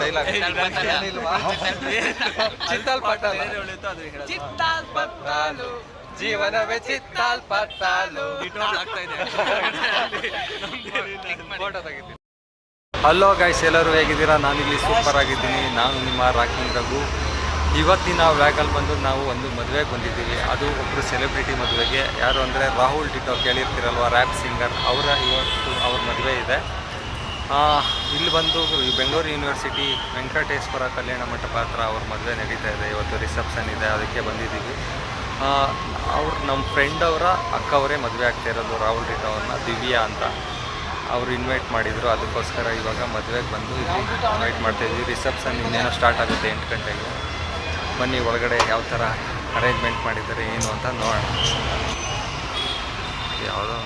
Dialogue Chittal ಪಟ್ಟಾಲು Chittal ಪಟ್ಟಾಲು ಜೀವನವೇ ಚಿತ್ತಾಲ್ ಪಟ್ಟಾಲು ಆಗ್ತಾ ಇದೆ. ಫೋಟೋ ತೆಗಿತೀನಿ. ಹಲೋ ಗೈಸ್, ಎಲ್ಲರೂ ಹೇಗಿದ್ದೀರಾ? ನಾನಿಲ್ಲಿ ಸೂಪರ್ ಆಗಿದ್ದೀನಿ. ನಾನು ನಿಮ್ಮ ರಾಕಿಂಗ್ ರಘು. ಇವತ್ತಿನ ವ್ಯಾಗಲ್ಲಿ ಬಂದು ನಾವು ಒಂದು ಮದುವೆಗೆ ಬಂದಿದ್ದೀವಿ. ಅದು ಒಬ್ಬರು ಸೆಲೆಬ್ರಿಟಿ ಮದುವೆಗೆ. ಯಾರು ಅಂದರೆ ರಾಹುಲ್ ಟಿಟೋ, ಕೇಳಿರ್ತೀರಲ್ವ, ರ್ಯಾಪ್ ಸಿಂಗರ್. ಇವತ್ತು ಅವ್ರ ಮದುವೆ ಇದೆ. ಇಲ್ಲಿ ಬಂದು ಬೆಂಗಳೂರು ಯೂನಿವರ್ಸಿಟಿ ವೆಂಕಟೇಶ್ವರ ಕಲ್ಯಾಣ ಮಂಟಪ ಹತ್ರ ಅವ್ರ ಮದುವೆ ನಡೀತಾ ಇದೆ. ಇವತ್ತು ರಿಸೆಪ್ಷನ್ ಇದೆ, ಅದಕ್ಕೆ ಬಂದಿದ್ದೀವಿ. ನಮ್ಮ ಫ್ರೆಂಡ್ ಅವರ ಅಕ್ಕವರೇ ಮದುವೆ ಆಗ್ತಾ ಇರೋದು, ರಾಹುಲ್ ಟಿಟೋ ಅವ್ರನ್ನ, ದಿವ್ಯಾ ಅಂತ. ಅವರು ಇನ್ವೈಟ್ ಮಾಡಿದರು, ಅದಕ್ಕೋಸ್ಕರ ಇವಾಗ ಮದುವೆಗೆ ಬಂದು ಇಲ್ಲಿ ಇನ್ವೈಟ್ ಮಾಡ್ತಾಯಿದ್ವಿ. ರಿಸೆಪ್ಷನ್ ಇನ್ನೇನೋ ಸ್ಟಾರ್ಟ್ ಆಗುತ್ತೆ 8 ಗಂಟೆಗೆ. ಬನ್ನಿ ಒಳಗಡೆ ಯಾವ ಥರ ಅರೇಂಜ್ಮೆಂಟ್ ಮಾಡಿದ್ದಾರೆ ಏನು ಅಂತ ನೋಡೋಣ. ಯಾವುದೋ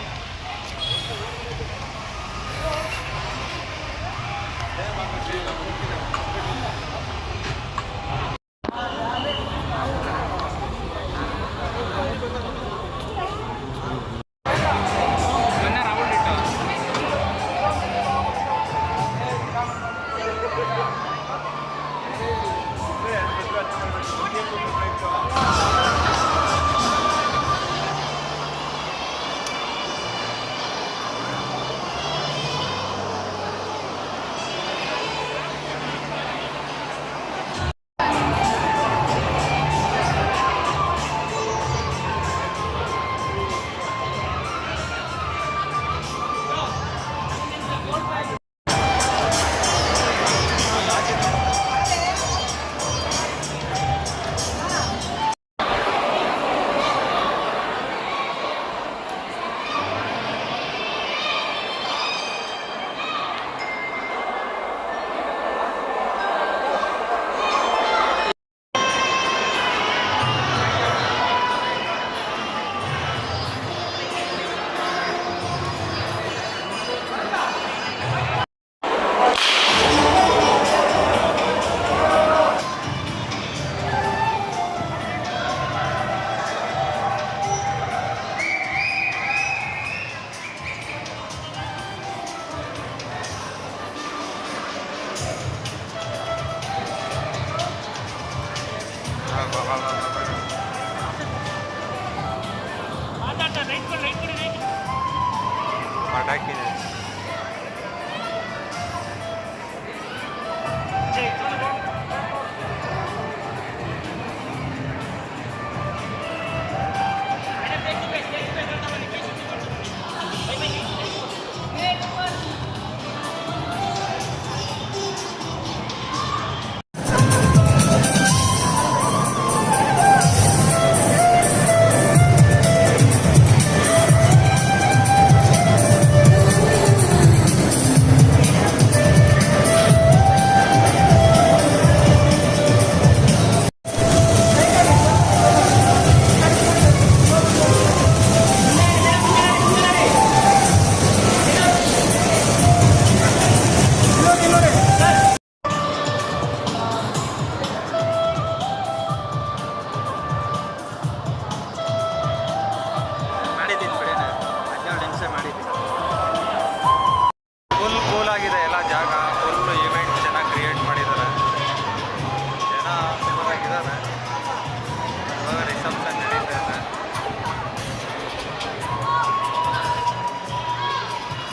ಪಟಾಕಿದೆ.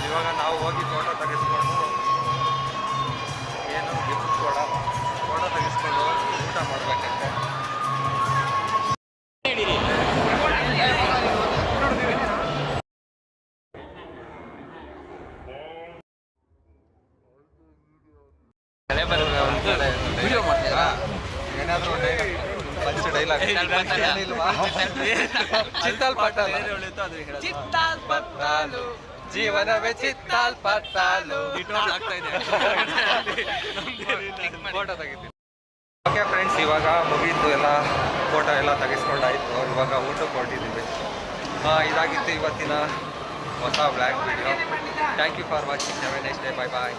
ಇವಾಗ ನಾವು ಹೋಗಿ ಫೋಟೋ ತೆಗೆಸ್ಕೊಂಡು ಏನು ಗಿಫ್ಟ್ ಕೊಡೋಣ, ಫೋಟೋ ತೆಗೆಸ್ಕೊಂಡು ಊಟ ಮಾಡಬೇಕಂತೆ. ವಿಡಿಯೋ ಮಾಡ್ತೀರಾ? ಏನಾದರೂ ಡೈಲಾಗ್ ಚಿತ್ತಾಲ್ ಪಟ್ಟಾಲು ಜೀವನವೇ ಚಿತ್ತಾಲ್ ಪಟ್ಟಾಲು ಆಗ್ತಾ ಇದೆ. ಫೋಟೋ ತೆಗಿತೀನಿ. ಓಕೆ ಫ್ರೆಂಡ್ಸ್, ಇವಾಗ ಮುಗೀತು, ಎಲ್ಲ ಫೋಟೋ ಎಲ್ಲ ತೆಗೆಸ್ಕೊಂಡಾಯ್ತು. ಇವಾಗ ಊಟಕ್ಕೆ ಹೊರಟಿದ್ದೀವಿ. ಇದಾಗಿತ್ತು ಇವತ್ತಿನ ಹೊಸ blog video. Thank you for watching. Have a nice day. Bye bye.